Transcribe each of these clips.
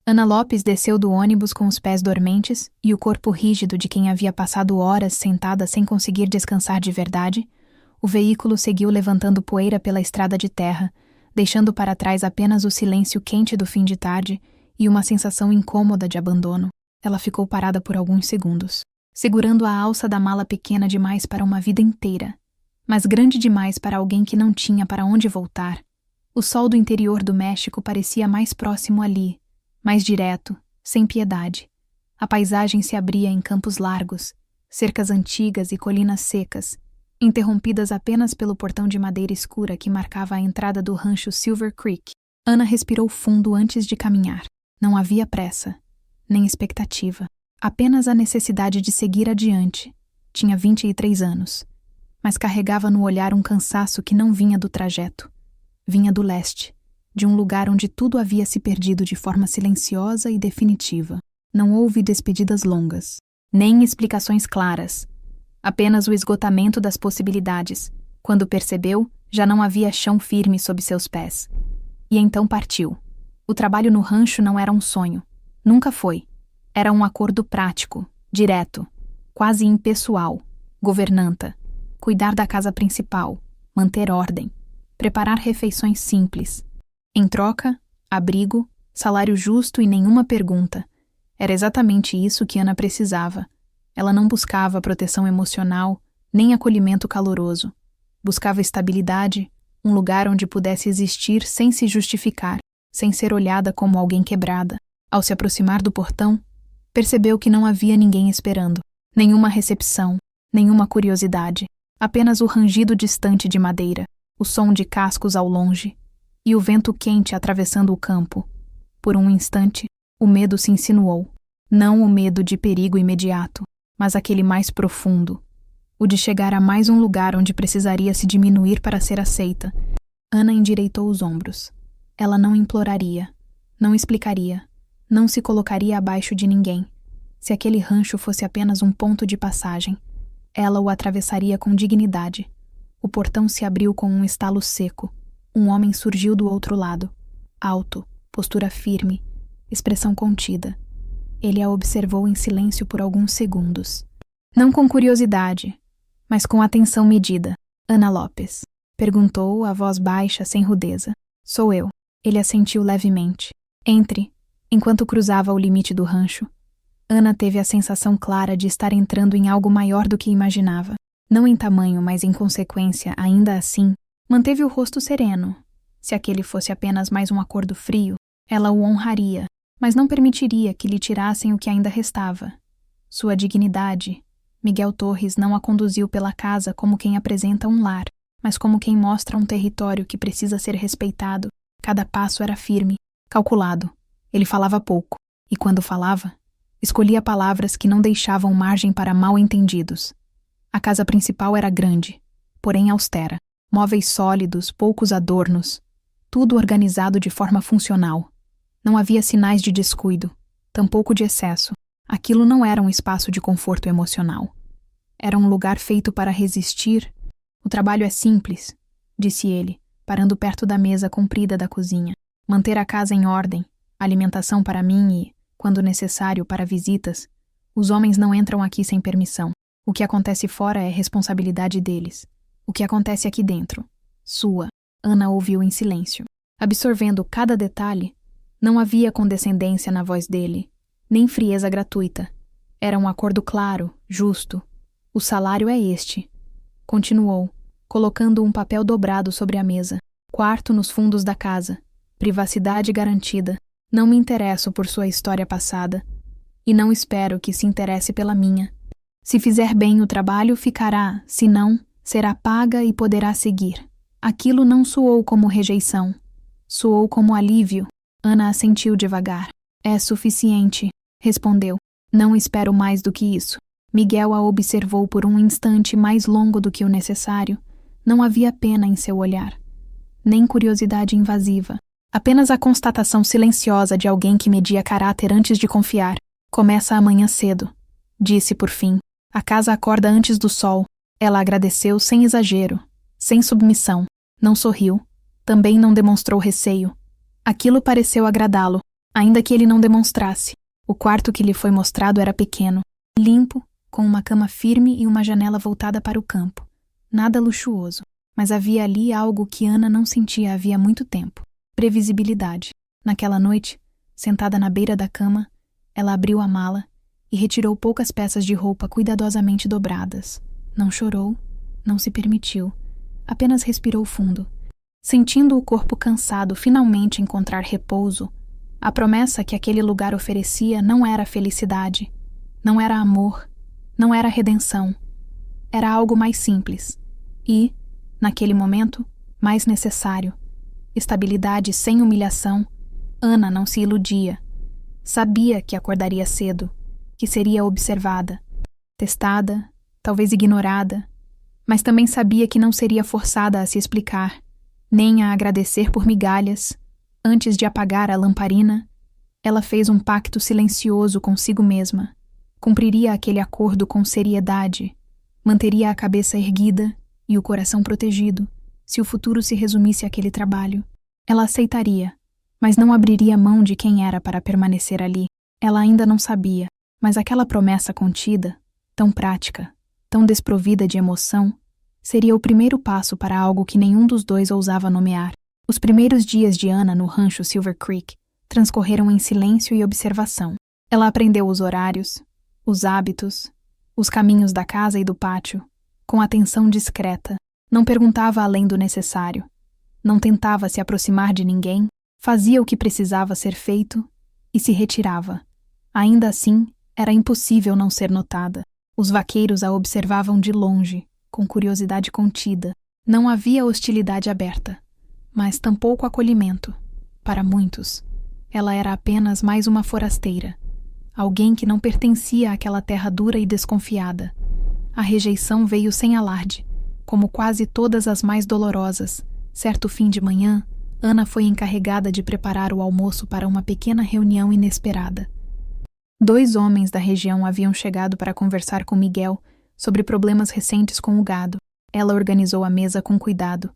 Ana Lopes desceu do ônibus com os pés dormentes e o corpo rígido de quem havia passado horas sentada sem conseguir descansar de verdade. O veículo seguiu levantando poeira pela estrada de terra, deixando para trás apenas o silêncio quente do fim de tarde e uma sensação incômoda de abandono. Ela ficou parada por alguns segundos, segurando a alça da mala pequena demais para uma vida inteira, mas grande demais para alguém que não tinha para onde voltar. O sol do interior do México parecia mais próximo ali, mais direto, sem piedade. A paisagem se abria em campos largos, cercas antigas e colinas secas, interrompidas apenas pelo portão de madeira escura que marcava a entrada do rancho Silver Creek. Ana respirou fundo antes de caminhar. Não havia pressa, nem expectativa, apenas a necessidade de seguir adiante. Tinha 23 anos, mas carregava no olhar um cansaço que não vinha do trajeto. Vinha do leste, de um lugar onde tudo havia se perdido de forma silenciosa e definitiva. Não houve despedidas longas, nem explicações claras. Apenas o esgotamento das possibilidades. Quando percebeu, já não havia chão firme sob seus pés. E então partiu. O trabalho no rancho não era um sonho. Nunca foi. Era um acordo prático, direto, quase impessoal. Governanta. Cuidar da casa principal. Manter ordem. Preparar refeições simples. Em troca, abrigo, salário justo e nenhuma pergunta. Era exatamente isso que Ana precisava. Ela não buscava proteção emocional, nem acolhimento caloroso. Buscava estabilidade, um lugar onde pudesse existir sem se justificar, sem ser olhada como alguém quebrada. Ao se aproximar do portão, percebeu que não havia ninguém esperando. Nenhuma recepção, nenhuma curiosidade. Apenas o rangido distante de madeira, o som de cascos ao longe e o vento quente atravessando o campo. Por um instante, o medo se insinuou. Não o medo de perigo imediato, mas aquele mais profundo, o de chegar a mais um lugar onde precisaria se diminuir para ser aceita. Ana endireitou os ombros. Ela não imploraria, não explicaria, não se colocaria abaixo de ninguém. Se aquele rancho fosse apenas um ponto de passagem, ela o atravessaria com dignidade. O portão se abriu com um estalo seco. Um homem surgiu do outro lado, alto, postura firme, expressão contida. Ele a observou em silêncio por alguns segundos. Não com curiosidade, mas com atenção medida. Ana Lopes, perguntou a voz baixa, sem rudeza. Sou eu. Ele assentiu levemente. Entre. Enquanto cruzava o limite do rancho, Ana teve a sensação clara de estar entrando em algo maior do que imaginava. Não em tamanho, mas em consequência, ainda assim, manteve o rosto sereno. Se aquele fosse apenas mais um acordo frio, ela o honraria, mas não permitiria que lhe tirassem o que ainda restava. Sua dignidade. Miguel Torres não a conduziu pela casa como quem apresenta um lar, mas como quem mostra um território que precisa ser respeitado. Cada passo era firme, calculado. Ele falava pouco, e quando falava, escolhia palavras que não deixavam margem para mal-entendidos. A casa principal era grande, porém austera. Móveis sólidos, poucos adornos, tudo organizado de forma funcional. Não havia sinais de descuido, tampouco de excesso. Aquilo não era um espaço de conforto emocional. Era um lugar feito para resistir. O trabalho é simples, disse ele, parando perto da mesa comprida da cozinha. Manter a casa em ordem, alimentação para mim e, quando necessário, para visitas. Os homens não entram aqui sem permissão. O que acontece fora é responsabilidade deles. O que acontece aqui dentro? Sua. Ana ouviu em silêncio. Absorvendo cada detalhe, não havia condescendência na voz dele, nem frieza gratuita. Era um acordo claro, justo. O salário é este. Continuou, colocando um papel dobrado sobre a mesa. Quarto nos fundos da casa. Privacidade garantida. Não me interesso por sua história passada. E não espero que se interesse pela minha. Se fizer bem o trabalho, ficará. Se não, será paga e poderá seguir. Aquilo não soou como rejeição. Soou como alívio. Ana assentiu devagar. É suficiente, respondeu. Não espero mais do que isso. Miguel a observou por um instante mais longo do que o necessário. Não havia pena em seu olhar, nem curiosidade invasiva. Apenas a constatação silenciosa de alguém que media caráter antes de confiar. Começa amanhã cedo, disse por fim. A casa acorda antes do sol. Ela agradeceu sem exagero, sem submissão. Não sorriu. Também não demonstrou receio. Aquilo pareceu agradá-lo. ainda que ele não demonstrasse. O quarto que lhe foi mostrado era pequeno, limpo, com uma cama firme e uma janela voltada para o campo. Nada luxuoso, mas havia ali algo que Ana não sentia havia muito tempo. Previsibilidade. Naquela noite, sentada na beira da cama, ela abriu a mala e retirou poucas peças de roupa cuidadosamente dobradas. Não chorou, não se permitiu, apenas respirou fundo. Sentindo o corpo cansado finalmente encontrar repouso, a promessa que aquele lugar oferecia não era felicidade, não era amor, não era redenção. Era algo mais simples e, naquele momento, mais necessário. Estabilidade sem humilhação. Ana não se iludia. Sabia que acordaria cedo, que seria observada, testada, talvez ignorada, mas também sabia que não seria forçada a se explicar, nem a agradecer por migalhas. Antes de apagar a lamparina, ela fez um pacto silencioso consigo mesma. Cumpriria aquele acordo com seriedade, manteria a cabeça erguida e o coração protegido, se o futuro se resumisse àquele trabalho. Ela aceitaria, mas não abriria mão de quem era para permanecer ali. Ela ainda não sabia, mas aquela promessa contida, tão prática, tão desprovida de emoção, seria o primeiro passo para algo que nenhum dos dois ousava nomear. Os primeiros dias de Ana no rancho Silver Creek transcorreram em silêncio e observação. Ela aprendeu os horários, os hábitos, os caminhos da casa e do pátio, com atenção discreta. Não perguntava além do necessário. Não tentava se aproximar de ninguém, fazia o que precisava ser feito e se retirava. Ainda assim, era impossível não ser notada. Os vaqueiros a observavam de longe, com curiosidade contida. Não havia hostilidade aberta, mas tampouco acolhimento. Para muitos, ela era apenas mais uma forasteira, alguém que não pertencia àquela terra dura e desconfiada. A rejeição veio sem alarde, como quase todas as mais dolorosas. Certo fim de manhã, Ana foi encarregada de preparar o almoço para uma pequena reunião inesperada. 2 homens da região haviam chegado para conversar com Miguel sobre problemas recentes com o gado. Ela organizou a mesa com cuidado,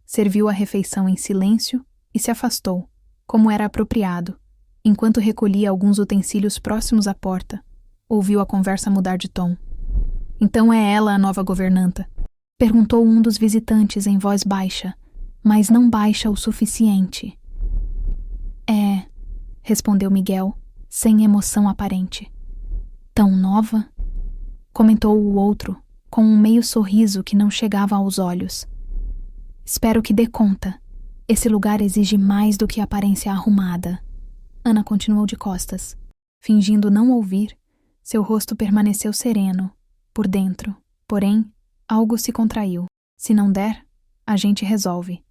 serviu a refeição em silêncio e se afastou, como era apropriado. Enquanto recolhia alguns utensílios próximos à porta, ouviu a conversa mudar de tom. "Então é ela a nova governanta?" perguntou um dos visitantes em voz baixa, mas não baixa o suficiente. "É", respondeu Miguel, sem emoção aparente. "Tão nova?" comentou o outro, com um meio sorriso que não chegava aos olhos. "Espero que dê conta. Esse lugar exige mais do que aparência arrumada." Ana continuou de costas. Fingindo não ouvir, seu rosto permaneceu sereno, por dentro. Porém, algo se contraiu. "Se não der, a gente resolve",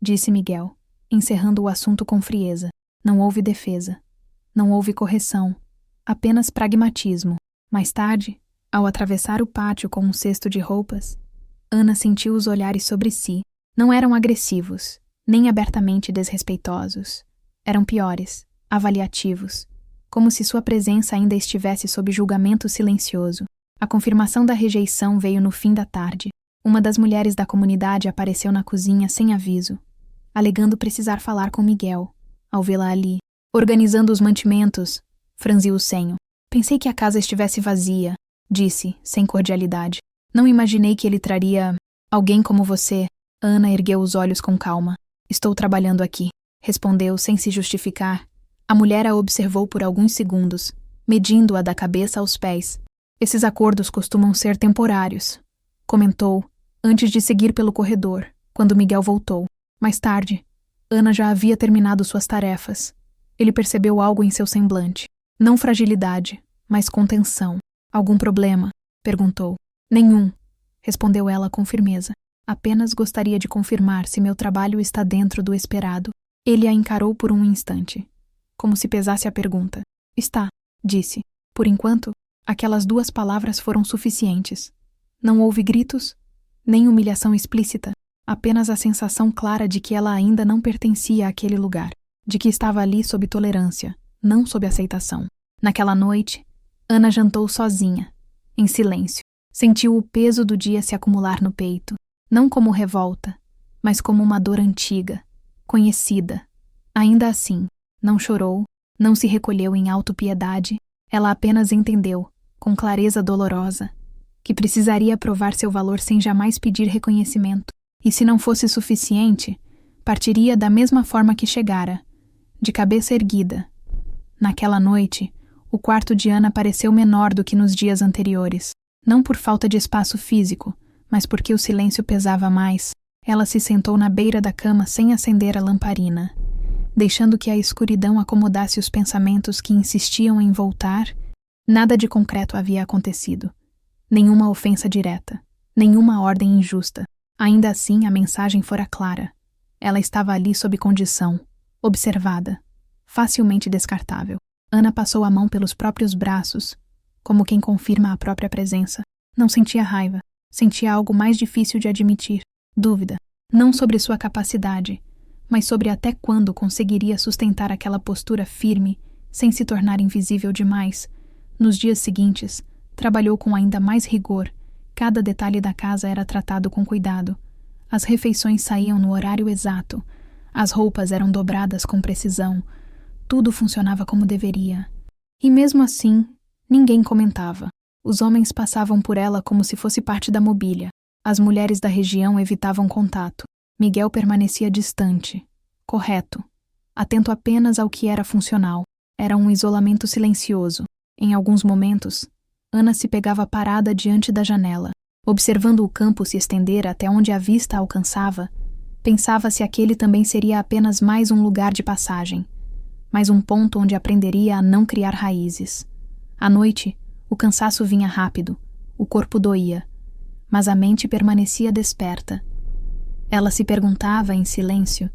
disse Miguel, encerrando o assunto com frieza. Não houve defesa. Não houve correção. Apenas pragmatismo. Mais tarde, ao atravessar o pátio com um cesto de roupas, Ana sentiu os olhares sobre si. Não eram agressivos, nem abertamente desrespeitosos. Eram piores, avaliativos, como se sua presença ainda estivesse sob julgamento silencioso. A confirmação da rejeição veio no fim da tarde. Uma das mulheres da comunidade apareceu na cozinha sem aviso, alegando precisar falar com Miguel. Ao vê-la ali, organizando os mantimentos, franziu o senho. "Pensei que a casa estivesse vazia", disse, sem cordialidade. "Não imaginei que ele traria alguém como você." Ana ergueu os olhos com calma. "Estou trabalhando aqui", respondeu sem se justificar. A mulher a observou por alguns segundos, medindo-a da cabeça aos pés. "Esses acordos costumam ser temporários", comentou, antes de seguir pelo corredor, quando Miguel voltou. Mais tarde, Ana já havia terminado suas tarefas. Ele percebeu algo em seu semblante. Não fragilidade, mas contenção. "Algum problema?" perguntou. "Nenhum", respondeu ela com firmeza. "Apenas gostaria de confirmar se meu trabalho está dentro do esperado." Ele a encarou por um instante, como se pesasse a pergunta. "Está", disse. Por enquanto, aquelas 2 palavras foram suficientes. Não houve gritos, nem humilhação explícita, apenas a sensação clara de que ela ainda não pertencia àquele lugar, de que estava ali sob tolerância, não sob aceitação. Naquela noite, Ana jantou sozinha, em silêncio. Sentiu o peso do dia se acumular no peito, não como revolta, mas como uma dor antiga, conhecida. Ainda assim, não chorou, Não se recolheu em autopiedade, ela apenas entendeu, com clareza dolorosa, que precisaria provar seu valor sem jamais pedir reconhecimento, e se não fosse suficiente, partiria da mesma forma que chegara, de cabeça erguida. Naquela noite, o quarto de Ana pareceu menor do que nos dias anteriores, não por falta de espaço físico, mas porque o silêncio pesava mais. Ela se sentou na beira da cama sem acender a lamparina, deixando que a escuridão acomodasse os pensamentos que insistiam em voltar. Nada de concreto havia acontecido. Nenhuma ofensa direta, nenhuma ordem injusta. Ainda assim, a mensagem fora clara. Ela estava ali sob condição, observada, facilmente descartável. Ana passou a mão pelos próprios braços, como quem confirma a própria presença. Não sentia raiva, sentia algo mais difícil de admitir. Dúvida, não sobre sua capacidade, mas sobre até quando conseguiria sustentar aquela postura firme, sem se tornar invisível demais. Nos dias seguintes, trabalhou com ainda mais rigor. Cada detalhe da casa era tratado com cuidado. As refeições saíam no horário exato. As roupas eram dobradas com precisão. Tudo funcionava como deveria. E mesmo assim, ninguém comentava. Os homens passavam por ela como se fosse parte da mobília. As mulheres da região evitavam contato. Miguel permanecia distante, correto, atento apenas ao que era funcional. Era um isolamento silencioso. Em alguns momentos, Ana se pegava parada diante da janela, observando o campo se estender até onde a vista alcançava. Pensava se aquele também seria apenas mais um lugar de passagem, mais um ponto onde aprenderia a não criar raízes. À noite, o cansaço vinha rápido, o corpo doía, mas a mente permanecia desperta. Ela se perguntava, em silêncio,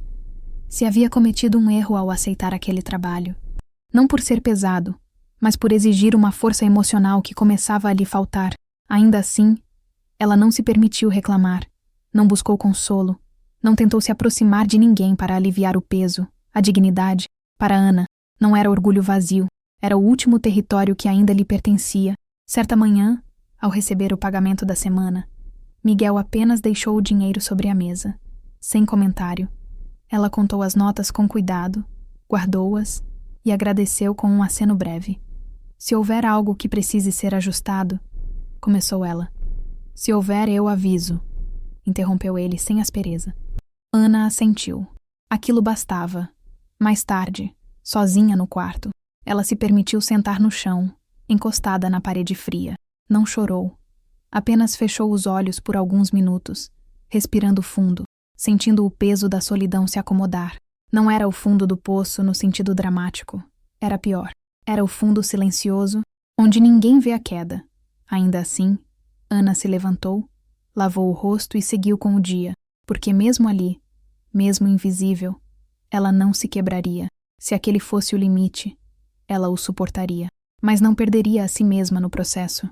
se havia cometido um erro ao aceitar aquele trabalho. Não por ser pesado, mas por exigir uma força emocional que começava a lhe faltar. Ainda assim, ela não se permitiu reclamar, não buscou consolo, não tentou se aproximar de ninguém para aliviar o peso, a dignidade. Para Ana, não era orgulho vazio, era o último território que ainda lhe pertencia. Certa manhã, ao receber o pagamento da semana, Miguel apenas deixou o dinheiro sobre a mesa, sem comentário. Ela contou as notas com cuidado, guardou-as e agradeceu com um aceno breve. Se houver algo que precise ser ajustado, começou ela. Se houver, eu aviso, interrompeu ele sem aspereza. Ana assentiu. Aquilo bastava. Mais tarde, sozinha no quarto, ela se permitiu sentar no chão, encostada na parede fria. Não chorou. Apenas fechou os olhos por alguns minutos, respirando fundo, sentindo o peso da solidão se acomodar. Não era o fundo do poço no sentido dramático. Era pior. Era o fundo silencioso, onde ninguém vê a queda. Ainda assim, Ana se levantou, lavou o rosto e seguiu com o dia, porque mesmo ali, mesmo invisível, ela não se quebraria. Se aquele fosse o limite, ela o suportaria, mas não perderia a si mesma no processo.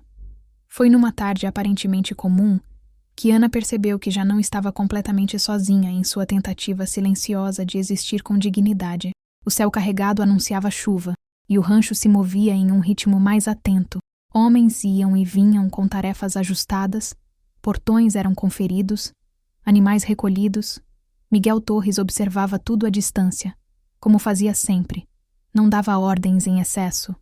Foi numa tarde aparentemente comum que Ana percebeu que já não estava completamente sozinha em sua tentativa silenciosa de existir com dignidade. O céu carregado anunciava chuva, e o rancho se movia em um ritmo mais atento. Homens iam e vinham com tarefas ajustadas, portões eram conferidos, animais recolhidos. Miguel Torres observava tudo à distância, como fazia sempre. Não dava ordens em excesso,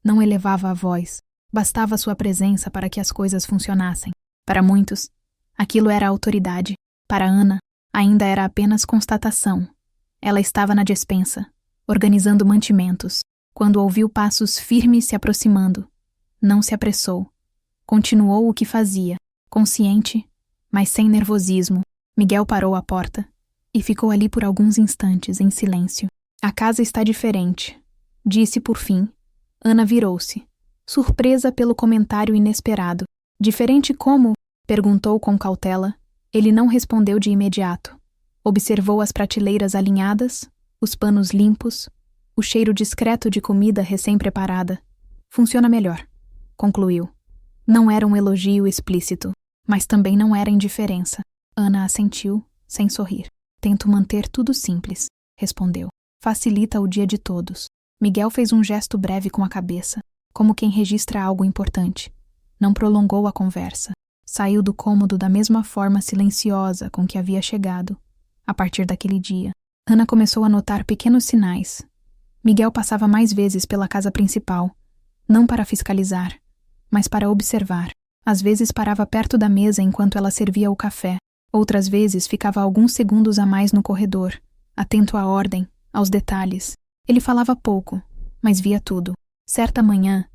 não elevava a voz. Bastava sua presença para que as coisas funcionassem. Para muitos, aquilo era autoridade. Para Ana, ainda era apenas constatação. Ela estava na despensa, organizando mantimentos, quando ouviu passos firmes se aproximando. Não se apressou. Continuou o que fazia, consciente, mas sem nervosismo. Miguel parou à porta e ficou ali por alguns instantes, em silêncio. A casa está diferente, disse por fim. Ana virou-se, surpresa pelo comentário inesperado. Diferente como? Perguntou com cautela. Ele não respondeu de imediato. Observou as prateleiras alinhadas, os panos limpos, o cheiro discreto de comida recém-preparada. Funciona melhor, concluiu. Não era um elogio explícito, mas também não era indiferença. Ana assentiu, sem sorrir. Tento manter tudo simples, respondeu. Facilita o dia de todos. Miguel fez um gesto breve com a cabeça, como quem registra algo importante. Não prolongou a conversa. Saiu do cômodo da mesma forma silenciosa com que havia chegado. A partir daquele dia, Ana começou a notar pequenos sinais. Miguel passava mais vezes pela casa principal, não para fiscalizar, mas para observar. Às vezes parava perto da mesa enquanto ela servia o café. Outras vezes ficava alguns segundos a mais no corredor, atento à ordem, aos detalhes. Ele falava pouco, mas via tudo. Certa manhã,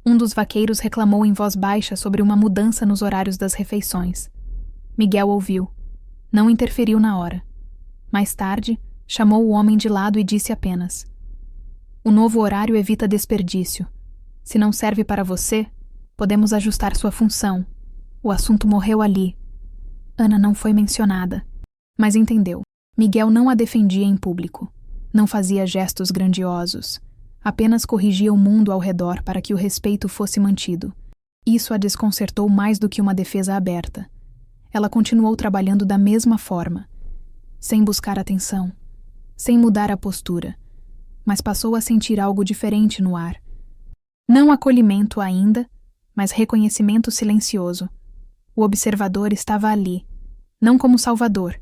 um dos vaqueiros reclamou em voz baixa sobre uma mudança nos horários das refeições. Miguel ouviu. Não interferiu na hora. Mais tarde, chamou o homem de lado e disse apenas: "O novo horário evita desperdício. Se não serve para você, podemos ajustar sua função. O assunto morreu ali." Ana não foi mencionada, mas entendeu. Miguel não a defendia em público. Não fazia gestos grandiosos. Apenas corrigia o mundo ao redor para que o respeito fosse mantido. Isso a desconcertou mais do que uma defesa aberta. Ela continuou trabalhando da mesma forma, sem buscar atenção, sem mudar a postura, mas passou a sentir algo diferente no ar. Não acolhimento ainda, mas reconhecimento silencioso. O observador estava ali, não como salvador,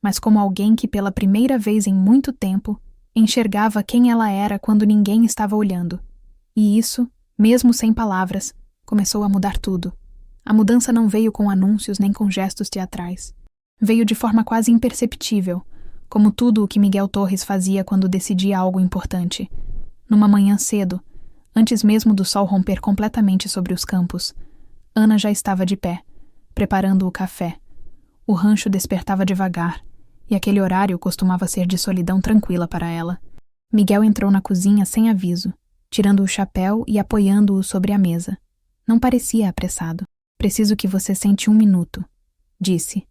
mas como alguém que pela primeira vez em muito tempo enxergava quem ela era quando ninguém estava olhando. E isso, mesmo sem palavras, começou a mudar tudo. A mudança não veio com anúncios nem com gestos teatrais. Veio de forma quase imperceptível, como tudo o que Miguel Torres fazia quando decidia algo importante. Numa manhã cedo, antes mesmo do sol romper completamente sobre os campos, Ana já estava de pé, preparando o café. O rancho despertava devagar, e aquele horário costumava ser de solidão tranquila para ela. Miguel entrou na cozinha sem aviso, tirando o chapéu e apoiando-o sobre a mesa. Não parecia apressado. "Preciso que você sente 1 minuto", disse.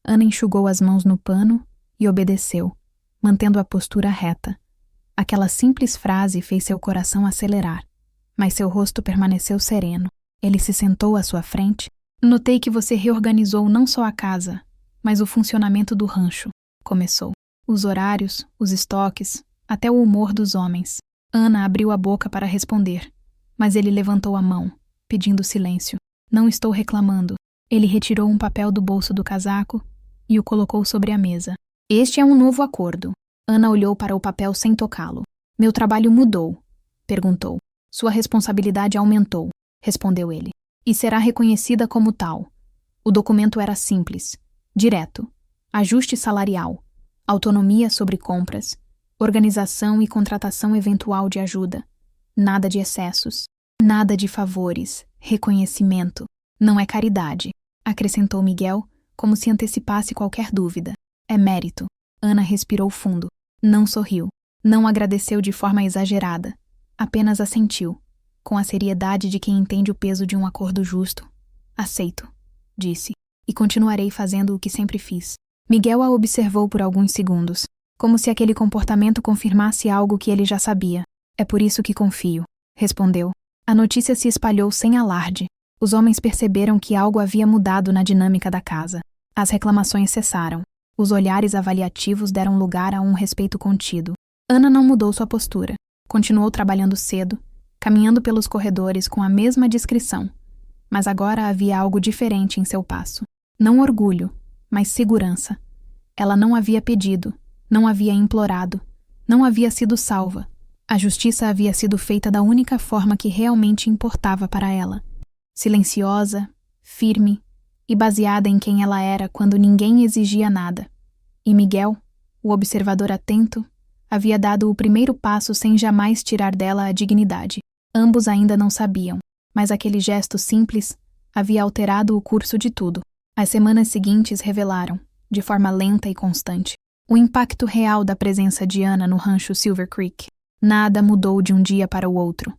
Ana enxugou as mãos no pano e obedeceu, mantendo a postura reta. Aquela simples frase fez seu coração acelerar, mas seu rosto permaneceu sereno. Ele se sentou à sua frente. "Notei que você reorganizou não só a casa, mas o funcionamento do rancho", começou. "Os horários, os estoques, até o humor dos homens." Ana abriu a boca para responder, mas ele levantou a mão, pedindo silêncio. "Não estou reclamando." Ele retirou um papel do bolso do casaco e o colocou sobre a mesa. "Este é um novo acordo." Ana olhou para o papel sem tocá-lo. "Meu trabalho mudou?" perguntou. "Sua responsabilidade aumentou", respondeu ele. "E será reconhecida como tal." O documento era simples, direto: ajuste salarial, autonomia sobre compras, organização e contratação eventual de ajuda. Nada de excessos, nada de favores, reconhecimento. "Não é caridade", acrescentou Miguel, como se antecipasse qualquer dúvida. "É mérito." Ana respirou fundo. Não sorriu. Não agradeceu de forma exagerada. Apenas assentiu, com a seriedade de quem entende o peso de um acordo justo. "Aceito", disse, "e continuarei fazendo o que sempre fiz." Miguel a observou por alguns segundos, como se aquele comportamento confirmasse algo que ele já sabia. "É por isso que confio", respondeu. A notícia se espalhou sem alarde. Os homens perceberam que algo havia mudado na dinâmica da casa. As reclamações cessaram. Os olhares avaliativos deram lugar a um respeito contido. Ana não mudou sua postura. Continuou trabalhando cedo, caminhando pelos corredores com a mesma discrição. Mas agora havia algo diferente em seu passo. Não orgulho, mas segurança. Ela não havia pedido, não havia implorado, não havia sido salva. A justiça havia sido feita da única forma que realmente importava para ela. Silenciosa, firme e baseada em quem ela era quando ninguém exigia nada. E Miguel, o observador atento, havia dado o primeiro passo sem jamais tirar dela a dignidade. Ambos ainda não sabiam, mas aquele gesto simples havia alterado o curso de tudo. As semanas seguintes revelaram, de forma lenta e constante, o impacto real da presença de Ana no rancho Silver Creek. Nada mudou de um dia para o outro.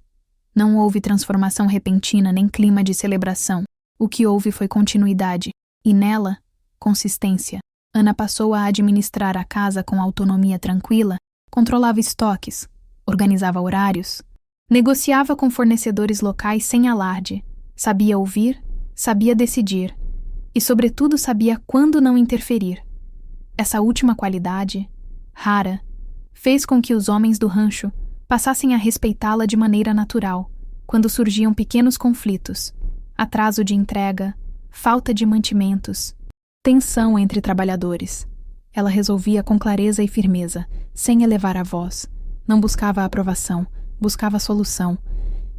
Não houve transformação repentina nem clima de celebração. O que houve foi continuidade, e nela, consistência. Ana passou a administrar a casa com autonomia tranquila, controlava estoques, organizava horários, negociava com fornecedores locais sem alarde, sabia ouvir, sabia decidir, e sobretudo sabia quando não interferir. Essa última qualidade, rara, fez com que os homens do rancho passassem a respeitá-la de maneira natural, quando surgiam pequenos conflitos, atraso de entrega, falta de mantimentos, tensão entre trabalhadores. Ela resolvia com clareza e firmeza, sem elevar a voz, Não buscava a aprovação, buscava a solução.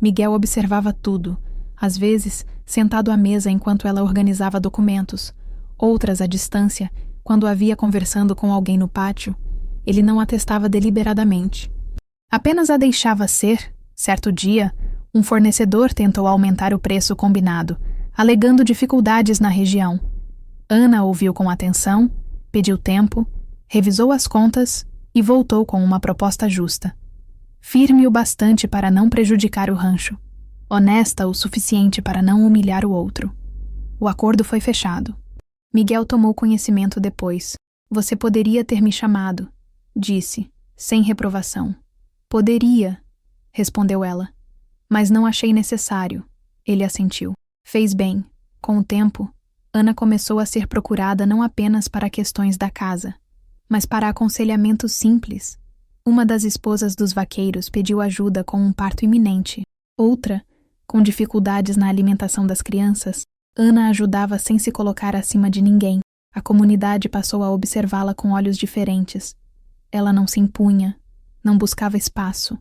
Miguel observava tudo, às vezes sentado à mesa enquanto ela organizava documentos, outras à distância, quando a via conversando com alguém no pátio. Ele não a testava deliberadamente. Apenas a deixava ser. Certo dia, um fornecedor tentou aumentar o preço combinado, alegando dificuldades na região. Ana ouviu com atenção, pediu tempo, revisou as contas e voltou com uma proposta justa. Firme o bastante para não prejudicar o rancho, honesta o suficiente para não humilhar o outro. O acordo foi fechado. Miguel tomou conhecimento depois. Você poderia ter me chamado, disse, sem reprovação. Poderia, respondeu ela. Mas não achei necessário. Ele assentiu. Fez bem. Com o tempo, Ana começou a ser procurada não apenas para questões da casa, mas para aconselhamento simples. Uma das esposas dos vaqueiros pediu ajuda com um parto iminente. Outra, com dificuldades na alimentação das crianças, Ana ajudava sem se colocar acima de ninguém. A comunidade passou a observá-la com olhos diferentes. Ela não se impunha, não buscava espaço,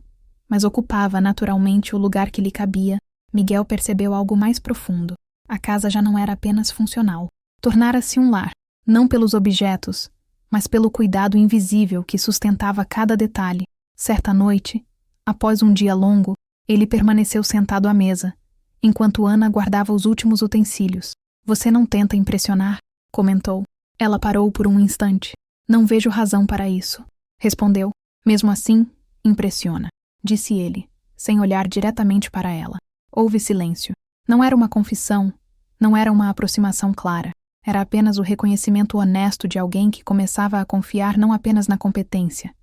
mas ocupava naturalmente o lugar que lhe cabia. Miguel percebeu algo mais profundo. A casa já não era apenas funcional. Tornara-se um lar, não pelos objetos, mas pelo cuidado invisível que sustentava cada detalhe. Certa noite, após um dia longo, ele permaneceu sentado à mesa, enquanto Ana guardava os últimos utensílios. Você não tenta impressionar? Comentou. Ela parou por um instante. Não vejo razão para isso. Respondeu. Mesmo assim, impressiona, disse ele, sem olhar diretamente para ela. Houve silêncio. Não era uma confissão, não era uma aproximação clara. Era apenas o reconhecimento honesto de alguém que começava a confiar não apenas na competência,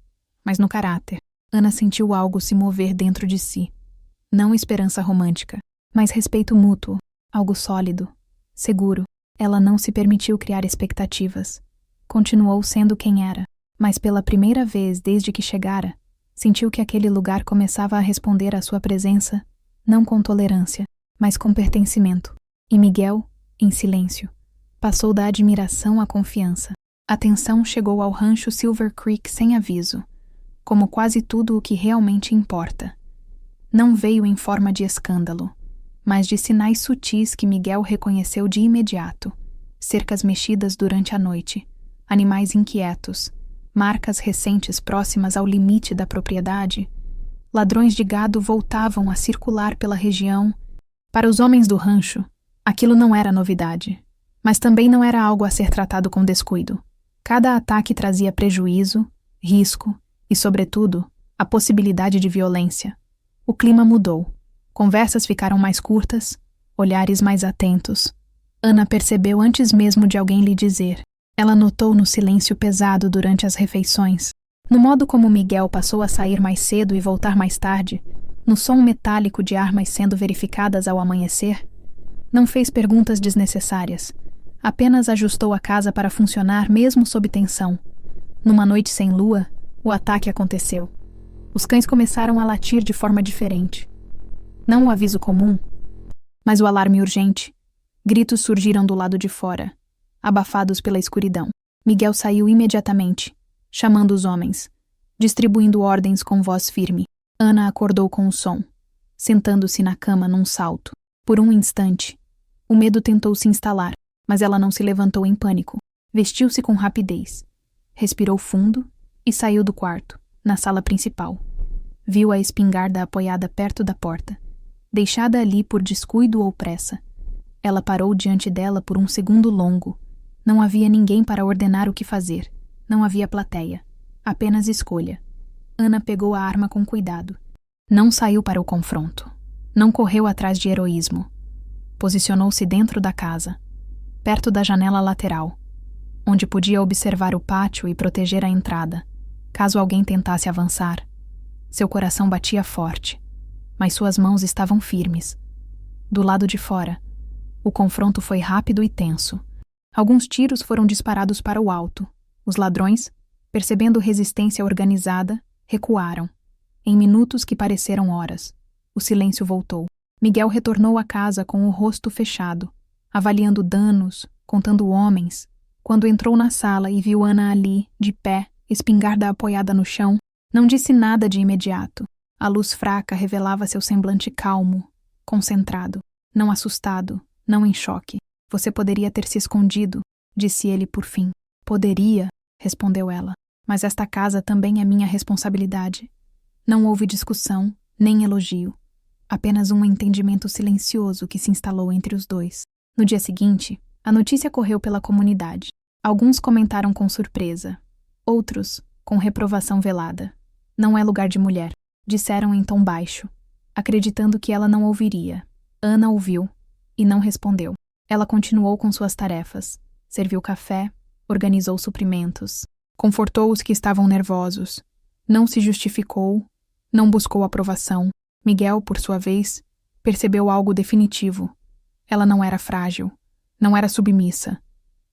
mas no caráter. Ana sentiu algo se mover dentro de si. Não esperança romântica, mas respeito mútuo, algo sólido, seguro. Ela não se permitiu criar expectativas. Continuou sendo quem era, mas pela primeira vez desde que chegara, sentiu que aquele lugar começava a responder à sua presença, não com tolerância, mas com pertencimento. E Miguel, em silêncio, passou da admiração à confiança. A tensão chegou ao rancho Silver Creek sem aviso, como quase tudo o que realmente importa. Não veio em forma de escândalo, mas de sinais sutis que Miguel reconheceu de imediato. Cercas mexidas durante a noite, animais inquietos, marcas recentes próximas ao limite da propriedade. Ladrões de gado voltavam a circular pela região. Para os homens do rancho, aquilo não era novidade, mas também não era algo a ser tratado com descuido. Cada ataque trazia prejuízo, risco e, sobretudo, a possibilidade de violência. O clima mudou. Conversas ficaram mais curtas, olhares mais atentos. Ana percebeu antes mesmo de alguém lhe dizer. Ela notou no silêncio pesado durante as refeições, no modo como Miguel passou a sair mais cedo e voltar mais tarde, no som metálico de armas sendo verificadas ao amanhecer. Não fez perguntas desnecessárias. Apenas ajustou a casa para funcionar mesmo sob tensão. Numa noite sem lua, o ataque aconteceu. Os cães começaram a latir de forma diferente. Não o aviso comum, mas o alarme urgente. Gritos surgiram do lado de fora, abafados pela escuridão. Miguel saiu imediatamente, chamando os homens, distribuindo ordens com voz firme. Ana acordou com o som, sentando-se na cama num salto. Por um instante, o medo tentou se instalar, mas ela não se levantou em pânico. Vestiu-se com rapidez, respirou fundo e saiu do quarto, na sala principal. Viu a espingarda apoiada perto da porta, deixada ali por descuido ou pressa. Ela parou diante dela por um segundo longo. Não havia ninguém para ordenar o que fazer. Não havia plateia. Apenas escolha. Ana pegou a arma com cuidado. Não saiu para o confronto. Não correu atrás de heroísmo. Posicionou-se dentro da casa, perto da janela lateral, onde podia observar o pátio e proteger a entrada, caso alguém tentasse avançar. Seu coração batia forte, mas suas mãos estavam firmes. Do lado de fora, o confronto foi rápido e tenso. Alguns tiros foram disparados para o alto. Os ladrões, percebendo resistência organizada, recuaram. Em minutos que pareceram horas, o silêncio voltou. Miguel retornou à casa com o rosto fechado, avaliando danos, contando homens. Quando entrou na sala e viu Ana ali, de pé, espingarda apoiada no chão, Não disse nada de imediato. A luz fraca revelava seu semblante calmo, concentrado, não assustado, não em choque. Você poderia ter se escondido, disse ele por fim. Poderia, respondeu ela, mas esta casa também é minha responsabilidade. Não houve discussão, nem elogio. Apenas um entendimento silencioso que se instalou entre os dois. No dia seguinte, a notícia correu pela comunidade. Alguns comentaram com surpresa, outros com reprovação velada. Não é lugar de mulher, disseram em tom baixo, acreditando que ela não ouviria. Ana ouviu e não respondeu. Ela continuou com suas tarefas. Serviu café, organizou suprimentos, confortou os que estavam nervosos. Não se justificou, não buscou aprovação. Miguel, por sua vez, percebeu algo definitivo. Ela não era frágil, não era submissa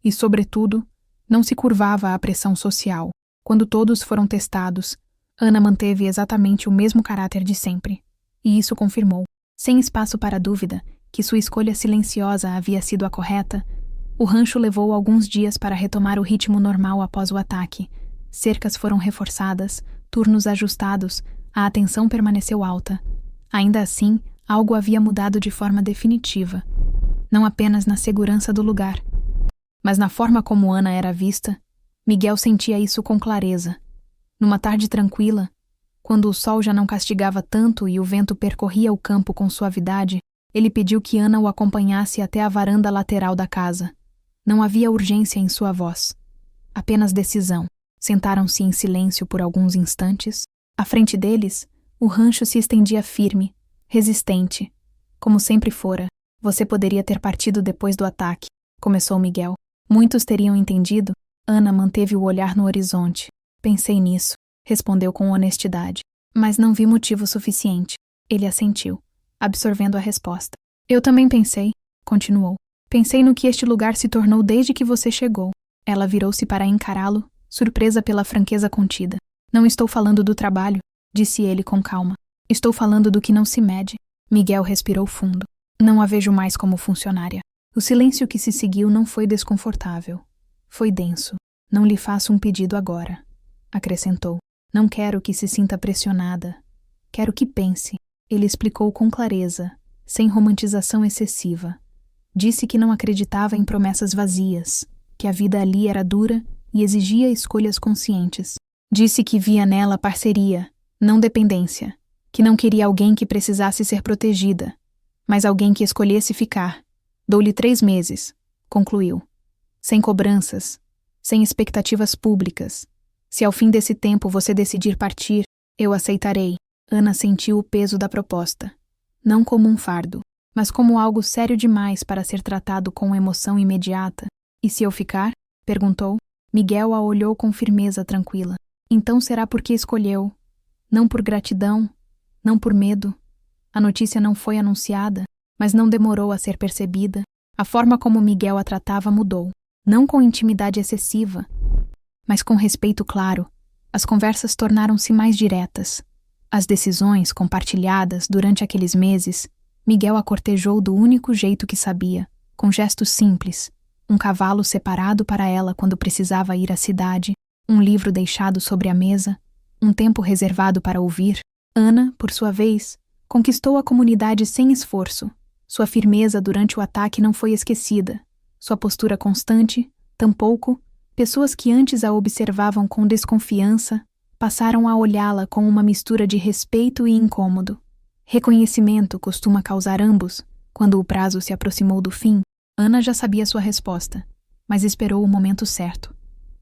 e, sobretudo, não se curvava à pressão social. Quando todos foram testados, Ana manteve exatamente o mesmo caráter de sempre, e isso confirmou, sem espaço para dúvida, que sua escolha silenciosa havia sido a correta. O rancho levou alguns dias para retomar o ritmo normal após o ataque. Cercas foram reforçadas, turnos ajustados, a atenção permaneceu alta. Ainda assim, algo havia mudado de forma definitiva. Não apenas na segurança do lugar, mas na forma como Ana era vista. Miguel sentia isso com clareza. Numa tarde tranquila, quando o sol já não castigava tanto e o vento percorria o campo com suavidade, ele pediu que Ana o acompanhasse até a varanda lateral da casa. Não havia urgência em sua voz, apenas decisão. Sentaram-se em silêncio por alguns instantes. À frente deles, o rancho se estendia firme, resistente, como sempre fora. Você poderia ter partido depois do ataque, começou Miguel. Muitos teriam entendido. Ana manteve o olhar no horizonte. Pensei nisso, respondeu com honestidade. Mas não vi motivo suficiente. Ele assentiu, absorvendo a resposta. Eu também pensei, continuou. Pensei no que este lugar se tornou desde que você chegou. Ela virou-se para encará-lo, surpresa pela franqueza contida. Não estou falando do trabalho, disse ele com calma. Estou falando do que não se mede. Miguel respirou fundo. Não a vejo mais como funcionária. O silêncio que se seguiu não foi desconfortável. Foi denso. Não lhe faço um pedido agora, acrescentou. Não quero que se sinta pressionada. Quero que pense. Ele explicou com clareza, sem romantização excessiva. Disse que não acreditava em promessas vazias, que a vida ali era dura e exigia escolhas conscientes. Disse que via nela parceria, não dependência, que não queria alguém que precisasse ser protegida, mas alguém que escolhesse ficar. Dou-lhe 3 meses, concluiu. Sem cobranças, sem expectativas públicas. Se ao fim desse tempo você decidir partir, eu aceitarei. Ana sentiu o peso da proposta. Não como um fardo, mas como algo sério demais para ser tratado com emoção imediata. E se eu ficar? Perguntou. Miguel a olhou com firmeza tranquila. Então será porque escolheu. Não por gratidão, não por medo. A notícia não foi anunciada, mas não demorou a ser percebida. A forma como Miguel a tratava mudou. Não com intimidade excessiva, mas com respeito claro. As conversas tornaram-se mais diretas. As decisões compartilhadas durante aqueles meses, Miguel a cortejou do único jeito que sabia, com gestos simples. Um cavalo separado para ela quando precisava ir à cidade, um livro deixado sobre a mesa, um tempo reservado para ouvir. Ana, por sua vez, conquistou a comunidade sem esforço. Sua firmeza durante o ataque não foi esquecida. Sua postura constante, tampouco. Pessoas que antes a observavam com desconfiança passaram a olhá-la com uma mistura de respeito e incômodo. Reconhecimento costuma causar ambos. Quando o prazo se aproximou do fim, Ana já sabia sua resposta, mas esperou o momento certo.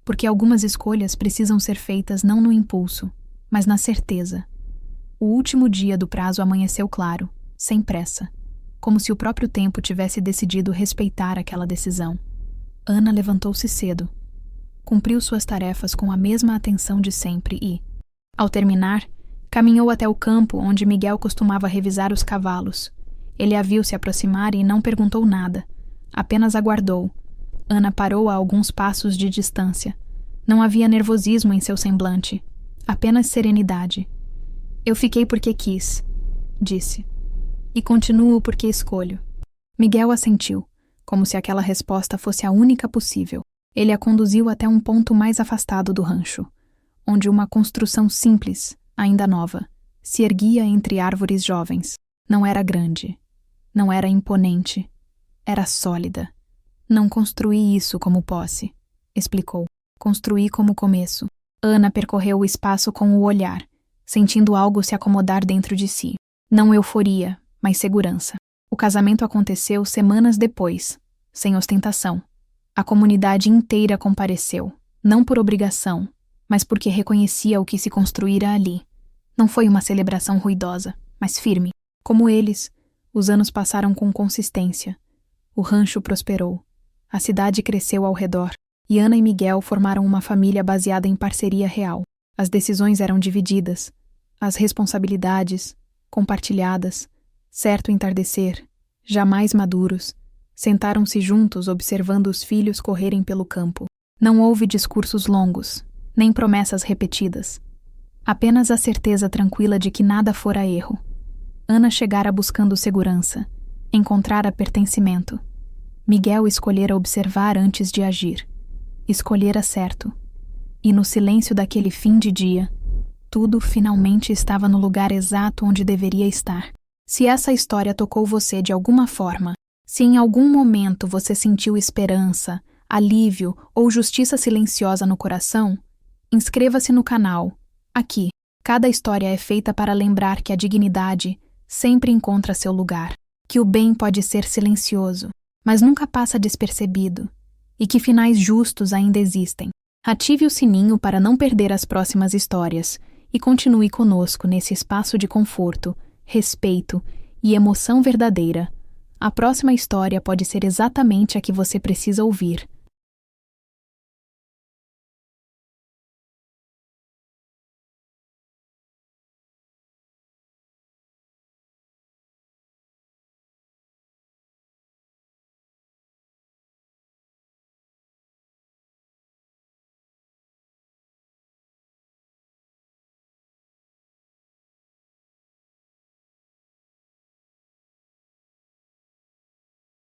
Porque algumas escolhas precisam ser feitas não no impulso, mas na certeza. O último dia do prazo amanheceu claro, sem pressa, como se o próprio tempo tivesse decidido respeitar aquela decisão. Ana levantou-se cedo. Cumpriu suas tarefas com a mesma atenção de sempre e, ao terminar, caminhou até o campo onde Miguel costumava revisar os cavalos. Ele a viu se aproximar e não perguntou nada, apenas aguardou. Ana parou a alguns passos de distância. Não havia nervosismo em seu semblante, apenas serenidade. Eu fiquei porque quis, disse. E continuo porque escolho. Miguel assentiu, como se aquela resposta fosse a única possível. Ele a conduziu até um ponto mais afastado do rancho, onde uma construção simples, ainda nova, se erguia entre árvores jovens. Não era grande, não era imponente, era sólida. Não construí isso como posse, explicou. Construí como começo. Ana percorreu o espaço com o olhar, sentindo algo se acomodar dentro de si. Não euforia, mas segurança. O casamento aconteceu semanas depois, sem ostentação. A comunidade inteira compareceu, não por obrigação, mas porque reconhecia o que se construíra ali. Não foi uma celebração ruidosa, mas firme. Como eles, os anos passaram com consistência. O rancho prosperou. A cidade cresceu ao redor. E Ana e Miguel formaram uma família baseada em parceria real. As decisões eram divididas, as responsabilidades compartilhadas. Certo entardecer, jamais maduros, sentaram-se juntos observando os filhos correrem pelo campo. Não houve discursos longos, nem promessas repetidas. Apenas a certeza tranquila de que nada fora erro. Ana chegara buscando segurança, encontrara pertencimento. Miguel escolhera observar antes de agir. Escolhera certo. E no silêncio daquele fim de dia, tudo finalmente estava no lugar exato onde deveria estar. Se essa história tocou você de alguma forma, se em algum momento você sentiu esperança, alívio ou justiça silenciosa no coração, inscreva-se no canal. Aqui, cada história é feita para lembrar que a dignidade sempre encontra seu lugar, que o bem pode ser silencioso, mas nunca passa despercebido, e que finais justos ainda existem. Ative o sininho para não perder as próximas histórias e continue conosco nesse espaço de conforto, respeito e emoção verdadeira. A próxima história pode ser exatamente a que você precisa ouvir.